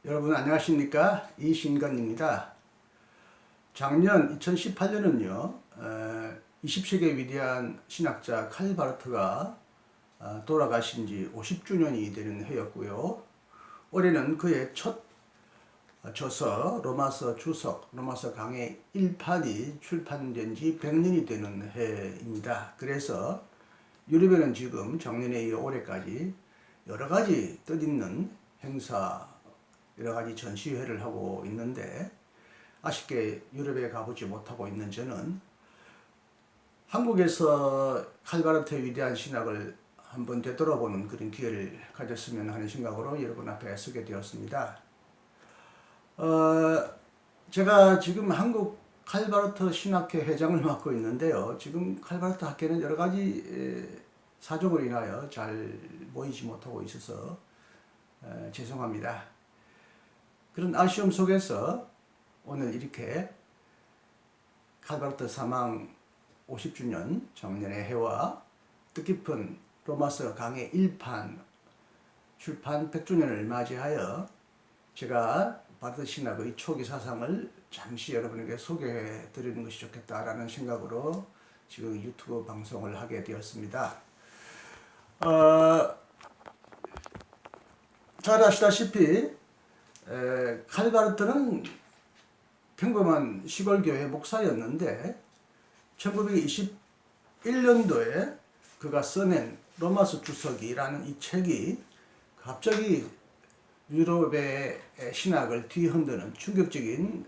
여러분 안녕하십니까? 이신건입니다. 작년 2018년은요 20세기의 위대한 신학자 칼 바르트가 돌아가신 지 50주년이 되는 해였고요. 올해는 그의 첫 저서 로마서 주석, 로마서 강해 1판이 출판된 지 100년이 되는 해입니다. 그래서 유럽에는 지금 작년에 이어 올해까지 여러 가지 뜻있는 행사, 여러 가지 전시회를 하고 있는데 아쉽게 유럽에 가보지 못하고 있는 저는 한국에서 칼 바르트의 위대한 신학을 한번 되돌아보는 그런 기회를 가졌으면 하는 생각으로 여러분 앞에 서게 되었습니다. 제가 지금 한국 칼 바르트 신학회 회장을 맡고 있는데요. 지금 칼 바르트 학회는 여러 가지 사정으로 인하여 잘 모이지 못하고 있어서 죄송합니다. 그런 아쉬움 속에서 오늘 이렇게 칼 바르트 사망 50주년 작년의 해와 뜻깊은 로마서 강해 1판 출판 100주년을 맞이하여 제가 바르트 신학의 초기 사상을 잠시 여러분에게 소개해 드리는 것이 좋겠다라는 생각으로 지금 유튜브 방송을 하게 되었습니다. 잘 아시다시피 칼 바르트는 평범한 시골교회 목사였는데 1921년도에 그가 써낸 로마서 주석이라는 이 책이 갑자기 유럽의 신학을 뒤흔드는 충격적인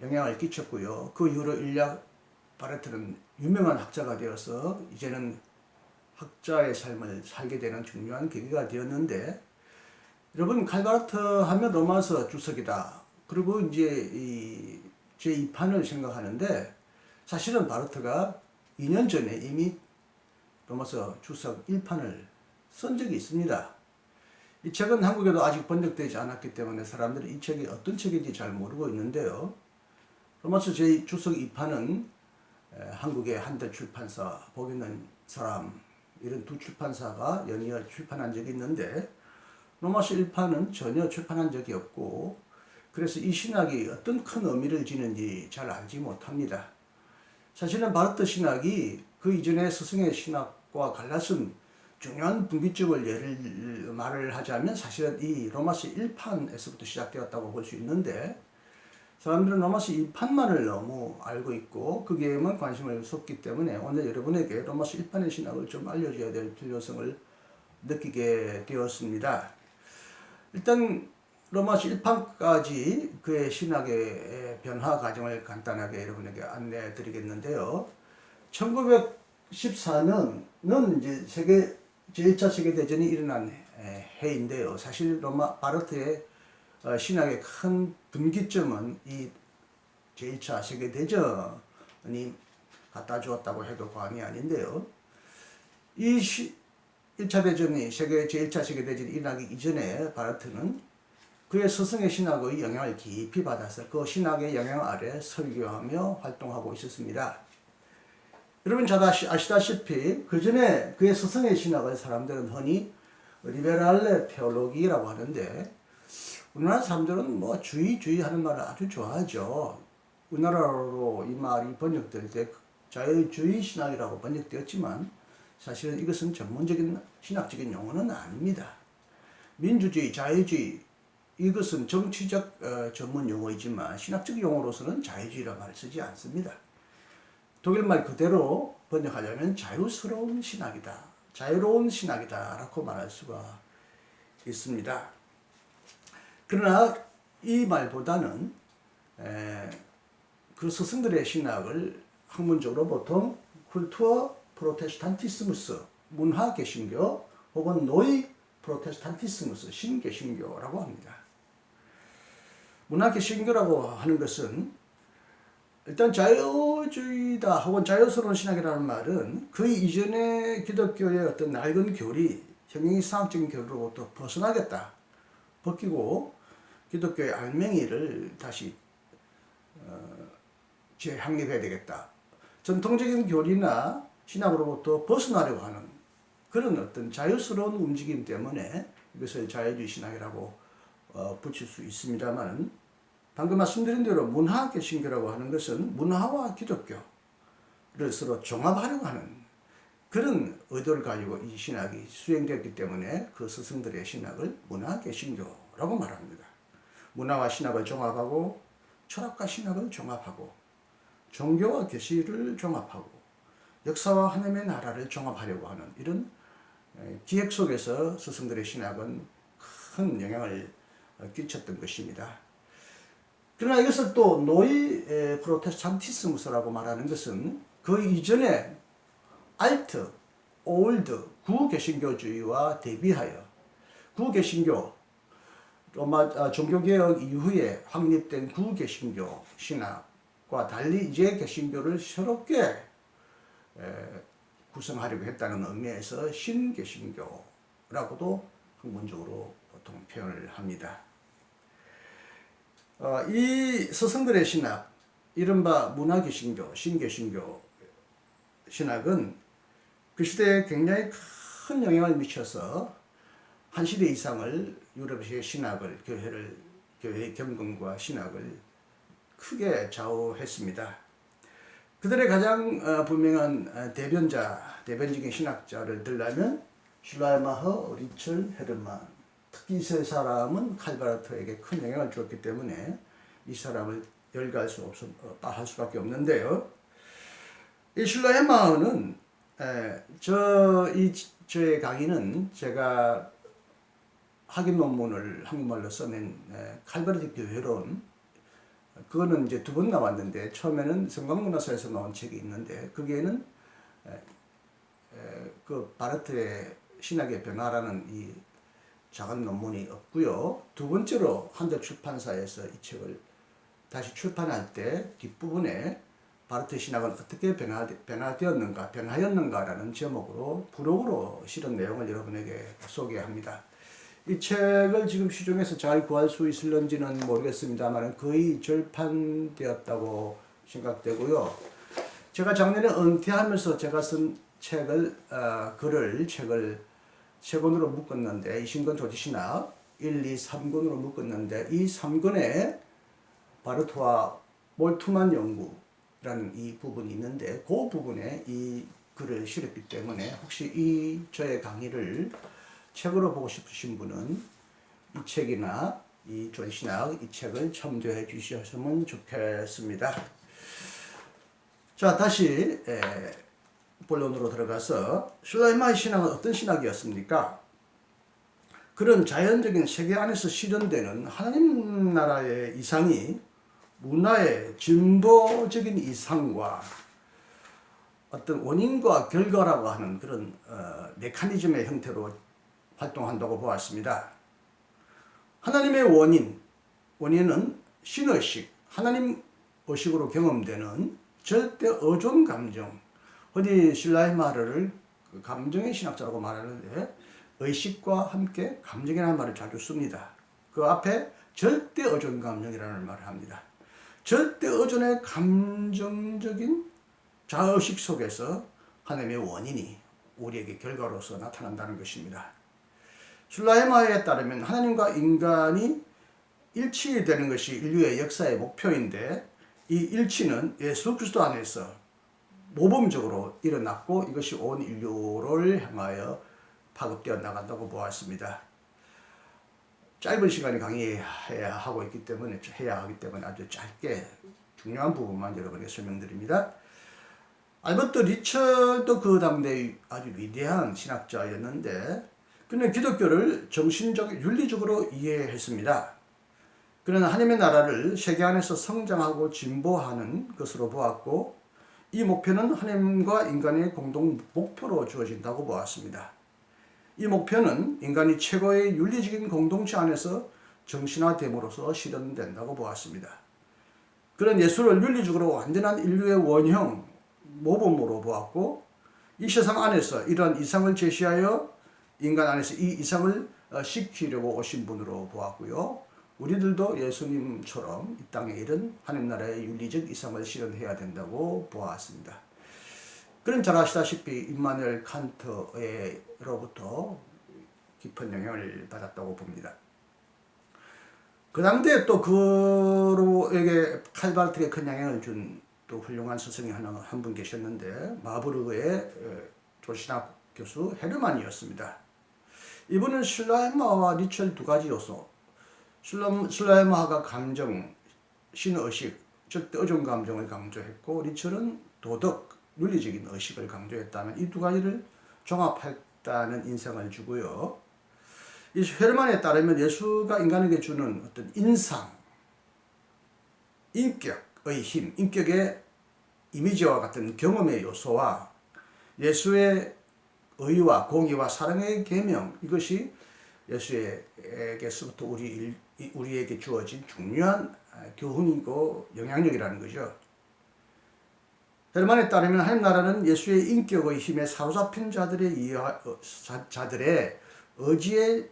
영향을 끼쳤고요. 그 이후로 일약 바르트는 유명한 학자가 되어서 이제는 학자의 삶을 살게 되는 중요한 계기가 되었는데, 여러분 칼 바르트 하면 로마서 주석이다. 그리고 이제 이 제2판을 생각하는데 사실은 바르트가 2년 전에 이미 로마서 주석 1판을 쓴 적이 있습니다. 이 책은 한국에도 아직 번역되지 않았기 때문에 사람들은 이 책이 어떤 책인지 잘 모르고 있는데요. 로마서 주석 2판은 한국의 한대 출판사, 복 있는 사람, 이런 두 출판사가 연이어 출판한 적이 있는데 로마서 1판은 전혀 출판한 적이 없고, 그래서 이 신학이 어떤 큰 의미를 지는지 잘 알지 못합니다. 사실은 바르트 신학이 그 이전의 스승의 신학과 갈라선 중요한 분기점을 말을 하자면 사실은 이 로마서 1판에서부터 시작되었다고 볼 수 있는데, 사람들은 로마서 2판만을 너무 알고 있고 거기에만 관심을 쏟기 때문에 오늘 여러분에게 로마서 1판의 신학을 좀 알려줘야 될 필요성을 느끼게 되었습니다. 일단 로마서 1판까지 그의 신학의 변화 과정을 간단하게 여러분에게 안내해 드리겠는데요. 1914년은 이제 제1차 세계대전이 일어난 해인데요. 사실 바르트의 신학의 큰 분기점은 이 제1차 세계대전이 갖다 주었다고 해도 과언이 아닌데요. 이 1차 대전이 제1차 세계대전이 일어나기 이전에 바르트는 그의 스승의 신학의 영향을 깊이 받아서 그 신학의 영향 아래 설교하며 활동하고 있었습니다. 여러분 잘 아시다시피 그 전에 그의 스승의 신학을 사람들은 흔히 리베랄레 테올로기라고 하는데, 우리나라 사람들은 뭐 주의 하는 말을 아주 좋아하죠. 우리나라로 이 말이 번역될 때 자유주의 신학이라고 번역되었지만 사실은 이것은 전문적인 신학적인 용어는 아닙니다. 민주주의, 자유주의, 이것은 정치적 전문 용어이지만 신학적 용어로서는 자유주의라는 말을 쓰지 않습니다. 독일말 그대로 번역하자면 자유스러운 신학이다, 자유로운 신학이다 라고 말할 수가 있습니다. 그러나 이 말보다는 그 스승들의 신학을 학문적으로 보통 쿨투어 프로테스탄티스무스, 문화 개신교 혹은 노이 프로테스탄티스무스, 신개신교라고 합니다. 문화 개신교라고 하는 것은 일단 자유주의다 혹은 자유스러운 신학이라는 말은 그 이전의 기독교의 어떤 낡은 교리, 형용이상학적인 교리로부터 벗어나겠다, 벗기고 기독교의 알맹이를 다시 재확립해야 되겠다, 전통적인 교리나 신학으로부터 벗어나려고 하는 그런 어떤 자유스러운 움직임 때문에 이것을 자유주의 신학이라고 붙일 수 있습니다만, 방금 말씀드린 대로 문화개신교라고 하는 것은 문화와 기독교를 서로 종합하려고 하는 그런 의도를 가지고 이 신학이 수행되었기 때문에 그 스승들의 신학을 문화개신교라고 말합니다. 문화와 신학을 종합하고 철학과 신학을 종합하고 종교와 계시를 종합하고 역사와 하나님의 나라를 종합하려고 하는 이런 기획 속에서 스승들의 신학은 큰 영향을 끼쳤던 것입니다. 그러나 이것을 또 노이 프로테스탄티스무스라고 말하는 것은 그 이전에 알트, 올드, 구개신교주의와 대비하여 구개신교, 로마 종교개혁 이후에 확립된 구개신교 신학과 달리 이제 개신교를 새롭게 구성하려고 했다는 의미에서 신개신교라고도 학문적으로 보통 표현을 합니다. 이 스승들의 신학, 이른바 문화개신교, 신개신교 신학은 그 시대에 굉장히 큰 영향을 미쳐서 한 시대 이상을 유럽의 신학을, 교회의 경건과 신학을 크게 좌우했습니다. 그들의 가장 분명한 대변적인 신학자를 들라면 슐라이마허, 리철, 헤르만, 특히 이 세 사람은 칼바르트에게 큰 영향을 주었기 때문에 이 사람을 열거할 수 할 수밖에 없는데요. 이 슐라이마허는 저의 강의는 제가 학위 논문을 한국말로 써낸 칼바르트 교회론, 그거는 이제 2번 나왔는데, 처음에는 성광문화사에서 나온 책이 있는데 거기에는 그 바르트의 신학의 변화라는 이 작은 논문이 없고요. 2번째로 한들 출판사에서 이 책을 다시 출판할 때 뒷부분에 바르트의 신학은 어떻게 변화하였는가라는 제목으로 부록으로 실은 내용을 여러분에게 소개합니다. 이 책을 지금 시중에서 잘 구할 수 있을런지는 모르겠습니다만 거의 절판되었다고 생각되고요. 제가 작년에 은퇴하면서 제가 쓴 책을 세 권으로 묶었는데, 이신건 조지신학 1, 2, 3권으로 묶었는데, 이 3권에 바르트와 몰트만 연구라는 이 부분이 있는데, 그 부분에 이 글을 실었기 때문에 혹시 저의 강의를 책으로 보고 싶으신 분은 이 책이나 이 조지신학 이 책을 첨부해 주셨으면 좋겠습니다. 자, 다시 본론으로 들어가서 슐라이마의 신학은 어떤 신학이었습니까? 그런 자연적인 세계 안에서 실현되는 하나님 나라의 이상이 문화의 진보적인 이상과 어떤 원인과 결과라고 하는 그런 메커니즘의 형태로 활동한다고 보았습니다. 하나님의 원인은 신의식, 하나님 의식으로 경험되는 절대 의존 감정, 흔히 슐라이마르를 감정의 신학자라고 말하는데 의식과 함께 감정이라는 말을 자주 씁니다. 그 앞에 절대 의존 감정이라는 말을 합니다. 절대 의존의 감정적인 자의식 속에서 하나님의 원인이 우리에게 결과로서 나타난다는 것입니다. 슐라이마르에 따르면 하나님과 인간이 일치되는 것이 인류의 역사의 목표인데, 이 일치는 예수 그리스도 안에서 모범적으로 일어났고 이것이 온 인류를 향하여 파급되어 나간다고 보았습니다. 짧은 시간에 강의해야 하기 때문에 아주 짧게 중요한 부분만 여러분에게 설명드립니다. 알버트 리철도 그 당대의 아주 위대한 신학자였는데, 그는 기독교를 정신적, 윤리적으로 이해했습니다. 그는 하나님의 나라를 세계 안에서 성장하고 진보하는 것으로 보았고, 이 목표는 하나님과 인간의 공동 목표로 주어진다고 보았습니다. 이 목표는 인간이 최고의 윤리적인 공동체 안에서 정신화됨으로써 실현된다고 보았습니다. 그는 예수를 윤리적으로 완전한 인류의 원형, 모범으로 보았고, 이 세상 안에서 이러한 이상을 제시하여 인간 안에서 이 이상을 시키려고 오신 분으로 보았고요. 우리들도 예수님처럼 이 땅에 이른 하나님 나라의 윤리적 이상을 실현해야 된다고 보았습니다. 그는 잘 아시다시피 임마누엘 칸트로부터 깊은 영향을 받았다고 봅니다. 그 당대에 또 그로에게 칼바르트에게 큰 영향을 준 또 훌륭한 스승이 한 분 계셨는데 마부르그의 조신학 교수 헤르만이었습니다. 이분은 슐라이머와 니첼 두 가지 요소, 슐라이머가 감정, 신의식, 즉 의존 감정을 강조했고 니첼은 도덕, 윤리적인 의식을 강조했다면 이 두 가지를 종합했다는 인상을 주고요. 이 헤르만에 따르면 예수가 인간에게 주는 어떤 인상, 인격의 힘, 인격의 이미지와 같은 경험의 요소와 예수의 의와 공의와 사랑의 계명, 이것이 예수에게서부터 우리에게 주어진 중요한 교훈이고 영향력이라는 거죠. 헤르만에 따르면 하나님 나라는 예수의 인격의 힘에 사로잡힌 자들의 의지의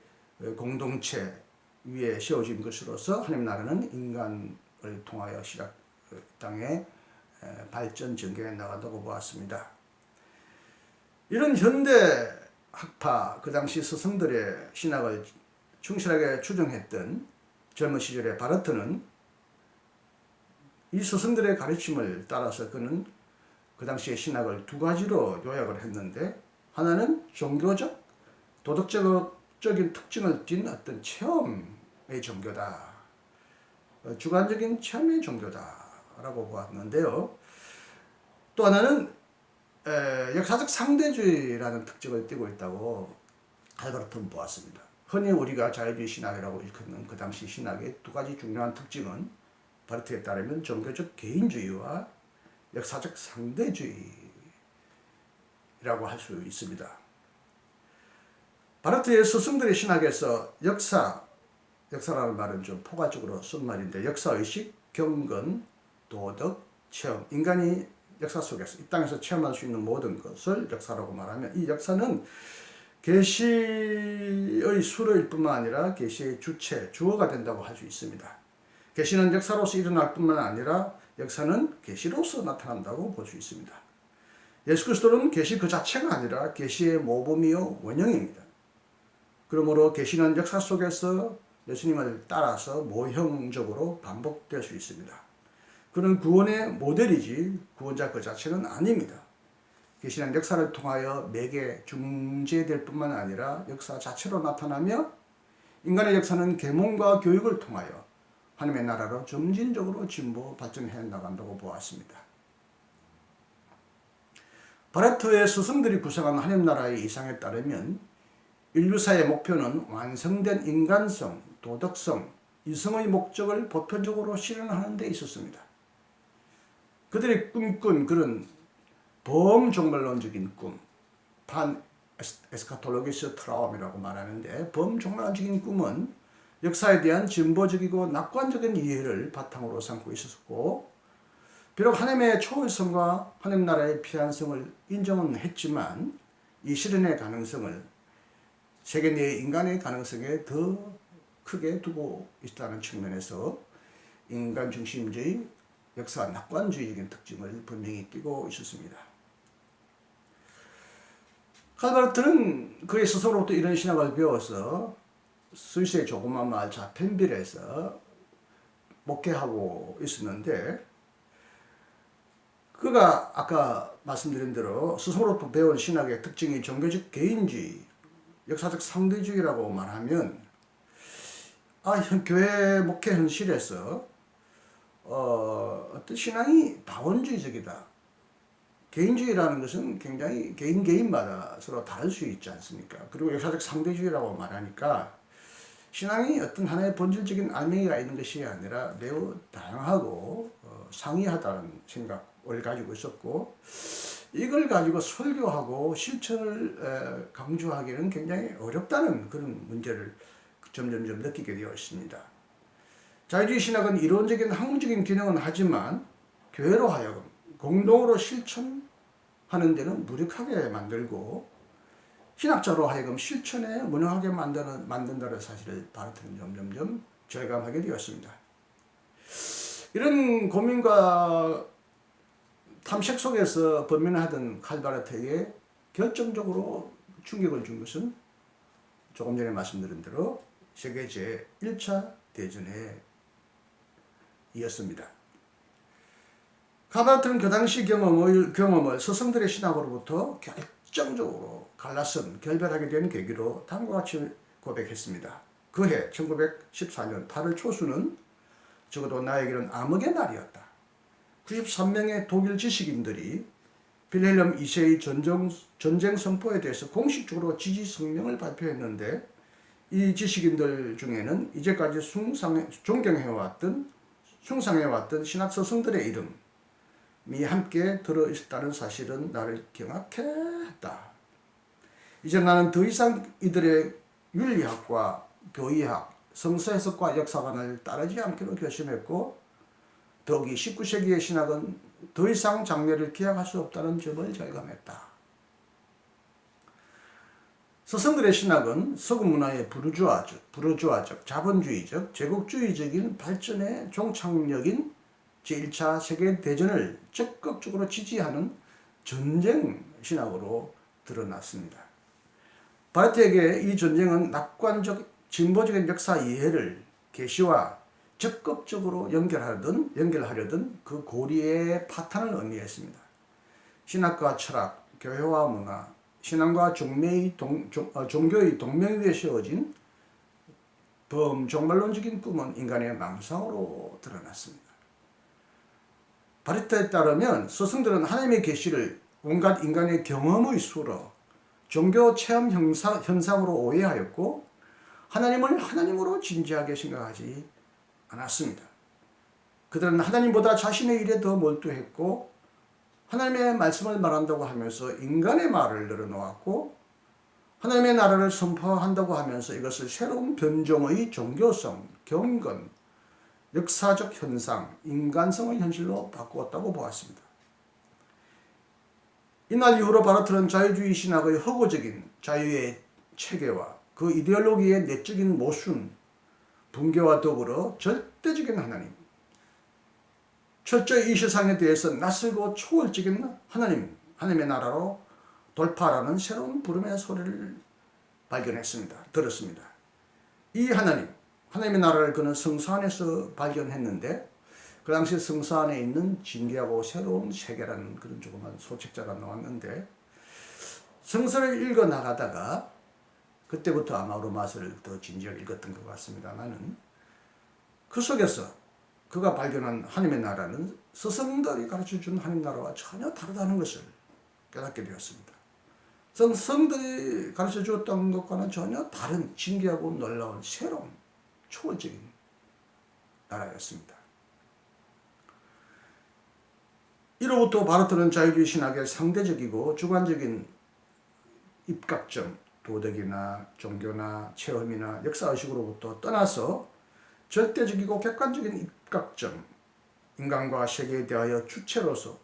공동체 위에 세워진 것으로서 하나님 나라는 인간을 통하여 시작 땅에 발전 전개해 나간다고 보았습니다. 이런 현대 학파, 그 당시 스승들의 신학을 충실하게 추종했던 젊은 시절의 바르트는 이 스승들의 가르침을 따라서 그는 그 당시의 신학을 두 가지로 요약을 했는데, 하나는 종교적, 도덕적인 특징을 띤 어떤 체험의 종교다. 주관적인 체험의 종교다라고 보았는데요. 또 하나는 역사적 상대주의라는 특징을 띠고 있다고 칼바르트는 보았습니다. 흔히 우리가 자유주의 신학이라고 일컫는 그 당시 신학의 두 가지 중요한 특징은 바르트에 따르면 종교적 개인주의와 역사적 상대주의라고 할 수 있습니다. 바르트의 스승들의 신학에서 역사라는 말은 좀 포괄적으로 쓴 말인데, 역사의식, 경건, 도덕, 체험, 인간이 역사 속에서 이 땅에서 체험할 수 있는 모든 것을 역사라고 말하면, 이 역사는 계시의 수로일 뿐만 아니라 계시의 주어가 된다고 할 수 있습니다. 계시는 역사로서 일어날 뿐만 아니라 역사는 계시로서 나타난다고 볼 수 있습니다. 예수 그리스도는 계시 그 자체가 아니라 계시의 모범이요 원형입니다. 그러므로 계시는 역사 속에서 예수님을 따라서 모형적으로 반복될 수 있습니다. 그는 구원의 모델이지 구원자 그 자체는 아닙니다. 계시는 역사를 통하여 매개 중재될 뿐만 아니라 역사 자체로 나타나며, 인간의 역사는 계몽과 교육을 통하여 하나님의 나라로 점진적으로 진보 발전해 나간다고 보았습니다. 바르트의 스승들이 구성한 하나님 나라의 이상에 따르면 인류사의 목표는 완성된 인간성, 도덕성, 이성의 목적을 보편적으로 실현하는 데 있었습니다. 그들이 꿈꾼 그런 범종말론적인 꿈, 판 에스카톨로기스 트라움이라고 말하는데, 범종말론적인 꿈은 역사에 대한 진보적이고 낙관적인 이해를 바탕으로 삼고 있었고, 비록 하나님의 초월성과 하나님 나라의 피한성을 인정은 했지만 이 실현의 가능성을 세계 내의 인간의 가능성에 더 크게 두고 있다는 측면에서 인간 중심주의, 역사 낙관주의적인 특징을 분명히 띠고 있었습니다. 칼바르트는 그의 스스로부터 이런 신학을 배워서 스위스의 조그만 마을 자펜빌에서 목회하고 있었는데, 그가 아까 말씀드린 대로 스스로부터 배운 신학의 특징이 종교적 개인주의, 역사적 상대주의라고 말하면, 교회 목회 현실에서 어떤 신앙이 다원주의적이다. 개인주의라는 것은 굉장히 개인마다 서로 다를 수 있지 않습니까? 그리고 역사적 상대주의라고 말하니까 신앙이 어떤 하나의 본질적인 알맹이가 있는 것이 아니라 매우 다양하고 상이하다는 생각을 가지고 있었고, 이걸 가지고 설교하고 실천을 강조하기는 굉장히 어렵다는 그런 문제를 점점점 느끼게 되어 있습니다. 자유주의 신학은 이론적인 학문적인 기능은 하지만 교회로 하여금 공동으로 실천하는 데는 무력하게 만들고, 신학자로 하여금 실천에 무능하게 만든다는 사실을 바르트는 점점점 절감하게 되었습니다. 이런 고민과 탐색 속에서 범민하던 칼바르트에게 결정적으로 충격을 준 것은 조금 전에 말씀드린 대로 세계 제1차 대전에 이었습니다. 가바르트는 그 당시 경험을 스승들의 신학으로부터 결정적으로 결별하게 된 계기로 다음과 같이 고백했습니다. 그해 1914년 8월 초수는 적어도 나에게는 암흑의 날이었다. 93명의 독일 지식인들이 빌헬름 2세의 전쟁 선포에 대해서 공식적으로 지지 성명을 발표했는데, 이 지식인들 중에는 이제까지 숭상해왔던 신학 스승들의 이름이 함께 들어있었다는 사실은 나를 경악해 했다. 이제 나는 더 이상 이들의 윤리학과 교의학, 성서 해석과 역사관을 따르지 않기로 결심했고, 더욱이 19세기의 신학은 더 이상 장래를 기약할 수 없다는 점을 절감했다. 스승들의 신학은 서구 문화의 부르주아적, 자본주의적, 제국주의적인 발전의 종착역인 제1차 세계대전을 적극적으로 지지하는 전쟁 신학으로 드러났습니다. 바르트에게 이 전쟁은 낙관적, 진보적인 역사 이해를 계시와 적극적으로 연결하려던 그 고리의 파탄을 의미했습니다. 신학과 철학, 교회와 문화, 신앙과 종교의 동명 위에 세워진 범종말론적인 꿈은 인간의 망상으로 드러났습니다. 바르트에 따르면 스승들은 하나님의 계시를 온갖 인간의 경험의 수로 종교 체험 현상으로 오해하였고, 하나님을 하나님으로 진지하게 생각하지 않았습니다. 그들은 하나님보다 자신의 일에 더 몰두했고, 하나님의 말씀을 말한다고 하면서 인간의 말을 늘어놓았고, 하나님의 나라를 선포한다고 하면서 이것을 새로운 변종의 종교성, 경건, 역사적 현상, 인간성의 현실로 바꾸었다고 보았습니다. 이날 이후로 바르트는 자유주의 신학의 허구적인 자유의 체계와 그 이데올로기의 내적인 모순, 붕괴와 더불어 절대적인 하나님, 철저히 이 세상에 대해서 낯설고 초월적인 하나님의 나라로 돌파하라는 새로운 부름의 소리를 들었습니다. 이 하나님의 나라를 그는 성서 안에서 발견했는데, 그 당시 성서 안에 있는 진귀하고 새로운 세계라는 그런 조그만 소책자가 나왔는데, 성서를 읽어 나가다가 그때부터 아마 로마서를 더 진지하게 읽었던 것 같습니다만은, 그 속에서 그가 발견한 하나님의 나라는 스승들이 가르쳐준 하나님 나라와 전혀 다르다는 것을 깨닫게 되었습니다. 스승들이 가르쳐주었던 것과는 전혀 다른 진귀하고 놀라운 새로운 초월적인 나라였습니다. 이로부터 바르트는 자유주의 신학의 상대적이고 주관적인 입각점, 도덕이나 종교나 체험이나 역사의식으로부터 떠나서 절대적이고 객관적인 입각점, 인간과 세계에 대하여 주체로서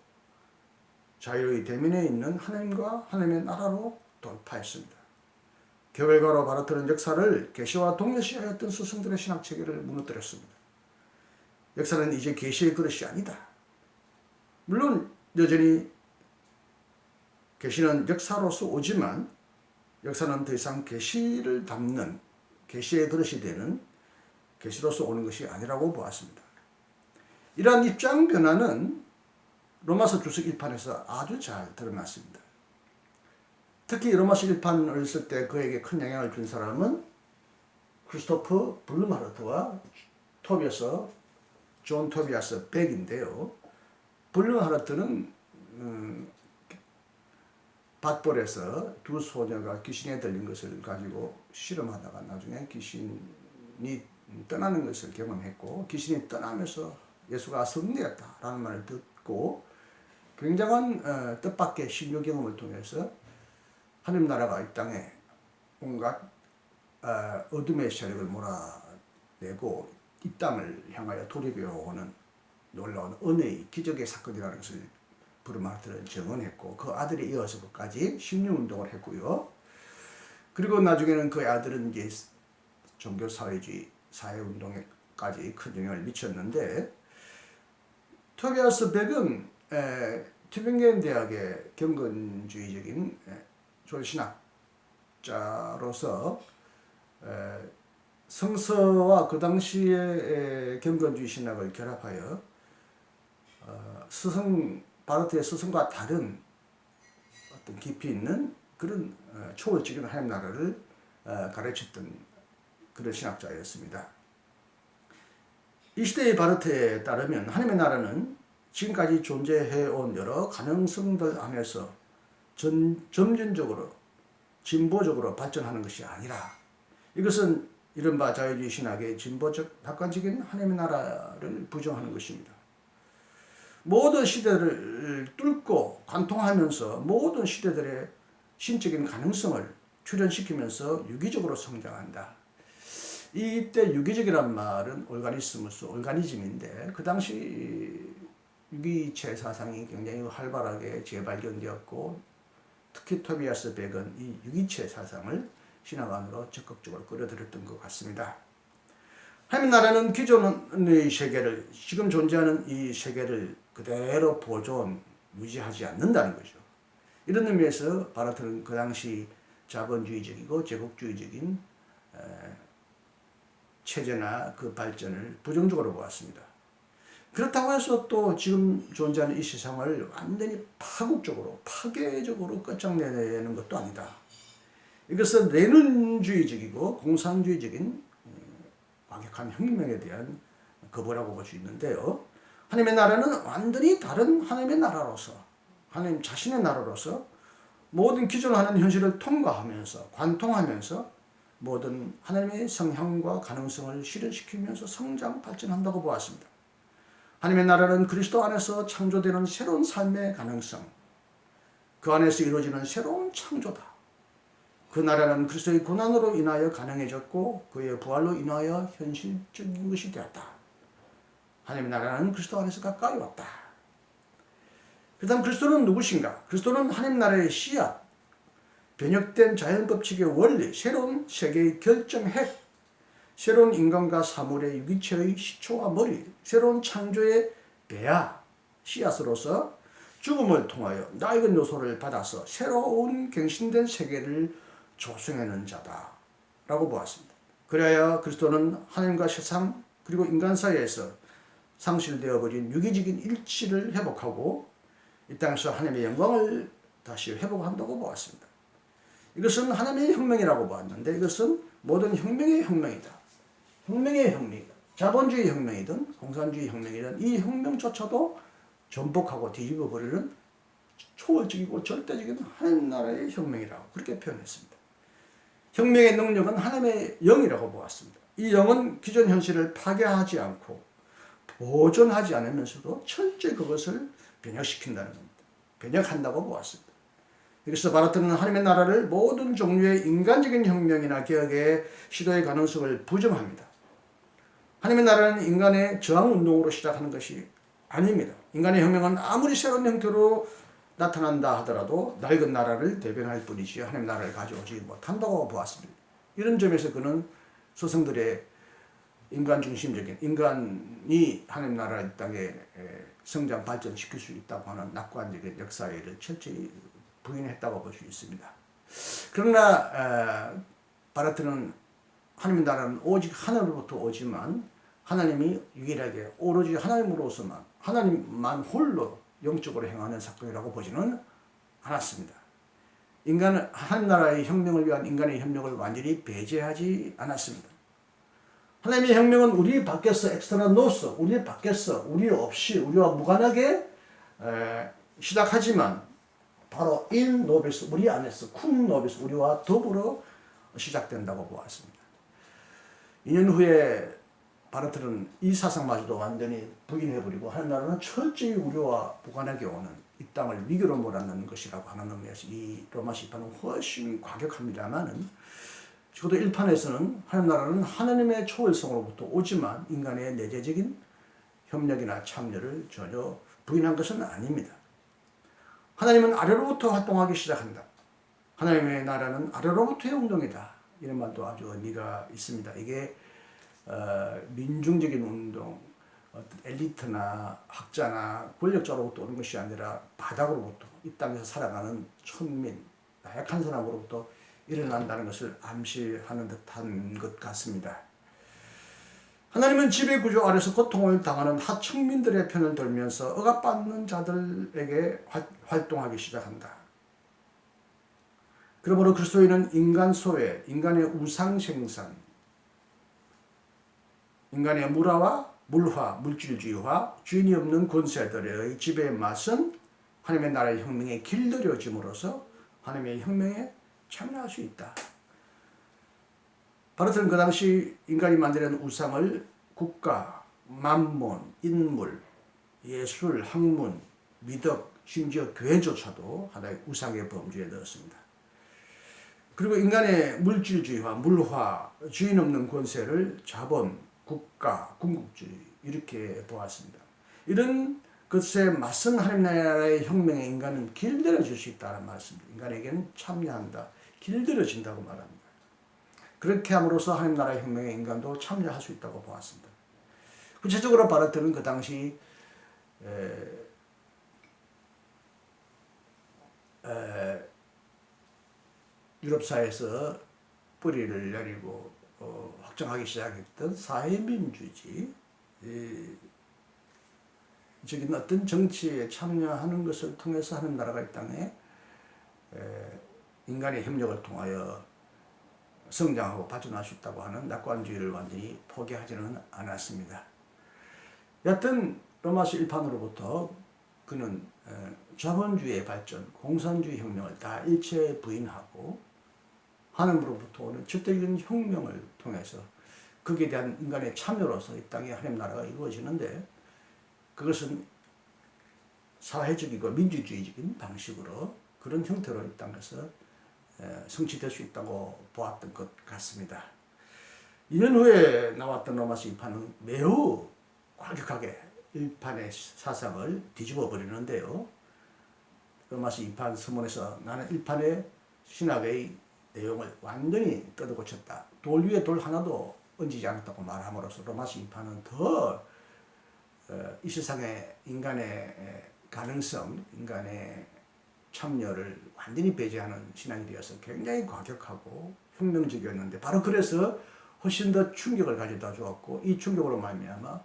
자유의 대면에 있는 하나님과 하나님의 나라로 돌파했습니다. 그 결과로 바르트는 역사를 계시와 동일시하였던 스승들의 신학 체계를 무너뜨렸습니다. 역사는 이제 계시의 그릇이 아니다. 물론 여전히 계시는 역사로서 오지만, 역사는 더 이상 계시를 담는 계시의 그릇이 되는 계시로서 오는 것이 아니라고 보았습니다. 이러한 입장 변화는 로마서 주석 1판에서 아주 잘 드러났습니다. 특히 로마서 1판을 쓸 때 그에게 큰 영향을 준 사람은 크리스토프 블룸하르트와 존 토비아스 백인데요. 블룸하르트는 밧볼에서 두 소녀가 귀신에 들린 것을 가지고 실험하다가 나중에 귀신이 떠나는 것을 경험했고, 귀신이 떠나면서 예수가 승리했다라는 말을 듣고 굉장한 뜻밖의 신료 경험을 통해서 하나님 나라가 이 땅에 온갖 어둠의 세력을 몰아내고 이 땅을 향하여 돌이켜오는 놀라운 은혜의 기적의 사건이라는 것을 브루마르트는 증언했고, 그 아들이 이어서 끝까지 신령운동을 했고요. 그리고 나중에는 그 아들은 이제 종교사회주의 사회운동에까지 큰 영향을 미쳤는데, 토비아스 백은 튜빙겐 대학의 경건주의적인 졸신학자로서 성서와 그 당시의 경건주의 신학을 결합하여 바르트의 스승과 다른 어떤 깊이 있는 그런 초월적인 하나님 나라를 가르쳤던 그런 신학자였습니다. 이 시대의 바르트에 따르면 하나님의 나라는 지금까지 존재해온 여러 가능성들 안에서 점진적으로 진보적으로 발전하는 것이 아니라 이것은 이른바 자유주의 신학의 진보적 낙관적인 하나님의 나라를 부정하는 것입니다. 모든 시대를 뚫고 관통하면서 모든 시대들의 신적인 가능성을 출현시키면서 유기적으로 성장한다. 이때 유기적이란 말은 올가니즘인데 그 당시 유기체 사상이 굉장히 활발하게 재발견되었고 특히 토비아스 백은 이 유기체 사상을 신학 안으로 적극적으로 끌어들였던 것 같습니다. 하나님 나라는 기존의 세계를 지금 존재하는 이 세계를 그대로 보존 유지하지 않는다는 거죠. 이런 의미에서 바르트는 그 당시 자본주의적이고 제국주의적인 체제나 그 발전을 부정적으로 보았습니다. 그렇다고 해서 또 지금 존재하는 이 세상을 완전히 파국적으로 파괴적으로 끝장내는 것도 아니다. 이것은 레닌주의적이고 공산주의적인 과격한 혁명에 대한 거부라고 볼 수 있는데요. 하나님의 나라는 완전히 다른 하나님의 나라로서 하나님 자신의 나라로서 모든 기존하는 현실을 통과하면서 관통하면서 모든 하나님의 성향과 가능성을 실현시키면서 성장 발전한다고 보았습니다. 하나님의 나라는 그리스도 안에서 창조되는 새로운 삶의 가능성, 그 안에서 이루어지는 새로운 창조다. 그 나라는 그리스도의 고난으로 인하여 가능해졌고 그의 부활로 인하여 현실적인 것이 되었다. 하나님의 나라는 그리스도 안에서 가까이 왔다. 그 다음 그리스도는 누구신가? 그리스도는 하나님 나라의 씨앗, 변혁된 자연법칙의 원리, 새로운 세계의 결정핵, 새로운 인간과 사물의 유기체의 시초와 머리, 새로운 창조의 배아, 씨앗으로서 죽음을 통하여 낡은 요소를 받아서 새로운 갱신된 세계를 조성하는 자다 라고 보았습니다. 그래야 그리스도는 하나님과 세상 그리고 인간 사이에서 상실되어 버린 유기적인 일치를 회복하고 이 땅에서 하나님의 영광을 다시 회복한다고 보았습니다. 이것은 하나님의 혁명이라고 보았는데 이것은 모든 혁명의 혁명이다. 혁명의 혁명이다. 자본주의 혁명이든 공산주의 혁명이든 이 혁명조차도 전복하고 뒤집어 버리는 초월적이고 절대적인 하나님 나라의 혁명이라고 그렇게 표현했습니다. 혁명의 능력은 하나님의 영이라고 보았습니다. 이 영은 기존 현실을 파괴하지 않고 보존하지 않으면서도 철저히 그것을 변혁시킨다는 겁니다. 변혁한다고 보았습니다. 그래서 바르트는 하나님의 나라를 모든 종류의 인간적인 혁명이나 개혁의 시도의 가능성을 부정합니다. 하나님의 나라는 인간의 저항운동으로 시작하는 것이 아닙니다. 인간의 혁명은 아무리 새로운 형태로 나타난다 하더라도 낡은 나라를 대변할 뿐이지 하나님의 나라를 가져오지 못한다고 보았습니다. 이런 점에서 그는 스승들의 인간 중심적인 인간이 하나님 나라 이 땅에 성장 발전시킬 수 있다고 하는 낙관적인 역사를 철저히 부인했다고 볼 수 있습니다. 그러나 바르트는 하나님의 나라는 오직 하늘로부터 오지만 하나님이 유일하게 오로지 하나님으로서만 하나님만 홀로 영적으로 행하는 사건이라고 보지는 않았습니다. 인간은 하나님 나라의 혁명을 위한 인간의 혁명을 완전히 배제하지 않았습니다. 하나님의 혁명은 우리 밖에서 엑스트라 노스, 우리 밖에서 우리 없이 우리와 무관하게 시작하지만 바로 인 노비스, 우리 안에서 쿵 노비스, 우리와 더불어 시작된다고 보았습니다. 2년 후에 바르트는 이 사상마저도 완전히 부인해버리고 하나님 나라는 철저히 우리와 무관하게 오는 이 땅을 위기로 몰아넣는 것이라고 하는 의미에서 이 로마 시판은 훨씬 과격합니다만은 적어도 1판에서는 하나님 나라는 하나님의 초월성으로부터 오지만 인간의 내재적인 협력이나 참여를 전혀 부인한 것은 아닙니다. 하나님은 아래로부터 활동하기 시작한다. 하나님의 나라는 아래로부터의 운동이다. 이런 말도 아주 의미가 있습니다. 이게 민중적인 운동, 엘리트나 학자나 권력자로부터 오는 것이 아니라 바닥으로부터 이 땅에서 살아가는 천민, 나약한 사람으로부터 일어난다는 것을 암시하는 듯한 것 같습니다. 하나님은 지배 구조 아래서 고통을 당하는 하층민들의 편을 들면서 억압받는 자들에게 활동하기 시작한다. 그러므로 그리스도인은 인간 소외, 인간의 우상 생산, 인간의 물화, 물질주의와 주인이 없는 권세들의 지배의 맛은 하나님의 나라의 혁명에 길들여짐으로써 하나님의 혁명에 참여할 수 있다. 바르트는 그 당시 인간이 만드는 우상을 국가, 만몬, 인물, 예술, 학문, 미덕, 심지어 교회조차도 하나의 우상의 범주에 넣었습니다. 그리고 인간의 물질주의와 물화, 주인 없는 권세를 자본, 국가, 궁극주의 이렇게 보았습니다. 이런 것에 맞선 하나님 나라의 혁명에 인간은 길들여질 수 있다는 말씀입니다. 인간에게는 참여한다, 길들여진다고 말합니다. 그렇게 함으로써 하나님 나라의 혁명에 인간도 참여할 수 있다고 보았습니다. 구체적으로 바르트는 그 당시 유럽사회에서 뿌리를 내리고 확장하기 시작했던 사회민주주의, 적인 어떤 정치에 참여하는 것을 통해서 하는 나라가 이 땅에 인간의 협력을 통하여 성장하고 발전할 수 있다고 하는 낙관주의를 완전히 포기하지는 않았습니다. 여하튼 로마서 1판으로부터 그는 자본주의의 발전, 공산주의 혁명을 다 일체 부인하고 하나님으로부터 오는 절대적인 혁명을 통해서 거기에 대한 인간의 참여로서 이 땅에 하나님 나라가 이루어지는데 그것은 사회적이고 민주주의적인 방식으로 그런 형태로 이 땅에서 성취될 수 있다고 보았던 것 같습니다. 2년 후에 나왔던 로마서 2판은 매우 과격하게 1판의 사상을 뒤집어 버리는데요. 로마서 2판 서문에서 나는 1판의 신학의 내용을 완전히 뜯어고쳤다. 돌 위에 돌 하나도 얹지 않았다고 말함으로써 로마서 2판은 더 이 세상의 인간의 가능성, 인간의 참여를 완전히 배제하는 신앙이 되어서 굉장히 과격하고 혁명적이었는데 바로 그래서 훨씬 더 충격을 가져다 주었고 이 충격으로 말미암아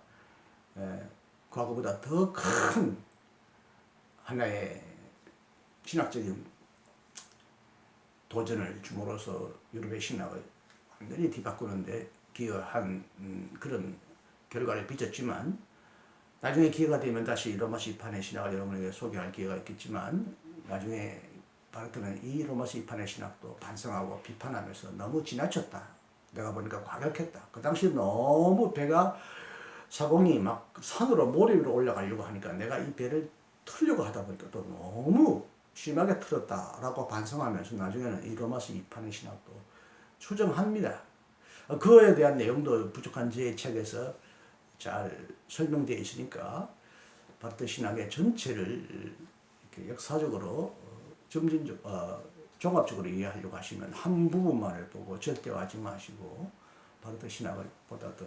과거보다 더 큰 하나의 신학적인 도전을 줌으로써 유럽의 신학을 완전히 뒤바꾸는데 기여한 그런 결과를 빚었지만 나중에 기회가 되면 다시 로마서 2판의 신학을 여러분에게 소개할 기회가 있겠지만 나중에 바르트는 이 로마서 2판의 신학도 반성하고 비판하면서 너무 지나쳤다. 내가 보니까 과격했다. 그 당시 너무 배가 사공이 막 산으로 모래 위로 올라가려고 하니까 내가 이 배를 틀려고 하다 보니까 또 너무 심하게 틀었다라고 반성하면서 나중에는 이 로마서 2판의 신학도 추정합니다. 그거에 대한 내용도 부족한 제 책에서 잘 설명되어 있으니까 바르트 신학의 전체를 이렇게 역사적으로 종합적으로 이해하려고 하시면 한 부분만을 보고 절대화하지 마시고 바르트 신학을 보다 더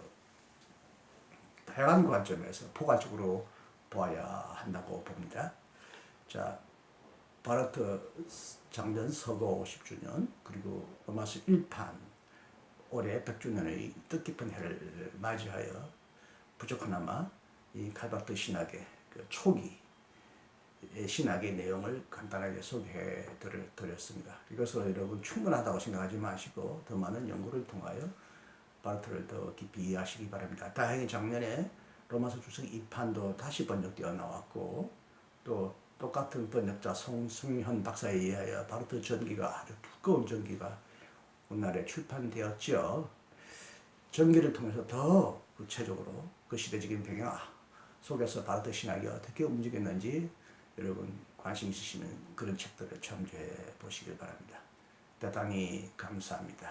다양한 관점에서 포괄적으로 보아야 한다고 봅니다. 자, 바르트 장전 서거 50주년 그리고 로마서 1판 올해 100주년의 뜻깊은 해를 맞이하여 부족하나마 이 칼바르트 신학의 그 초기 신학의 내용을 간단하게 소개해 드렸습니다. 이것으로 여러분 충분하다고 생각하지 마시고 더 많은 연구를 통하여 바르트를 더 깊이 이해하시기 바랍니다. 다행히 작년에 로마서 주석 2판도 다시 번역되어 나왔고 또 똑같은 번역자 송승현 박사에 의하여 바르트 전기가 아주 두꺼운 전기가 오늘날에 출판되었죠. 전기를 통해서 더 구체적으로 그 시대적인 배경 속에서 바르트 신학이 어떻게 움직였는지 여러분 관심 있으시면 그런 책들을 참조해 보시길 바랍니다. 대단히 감사합니다.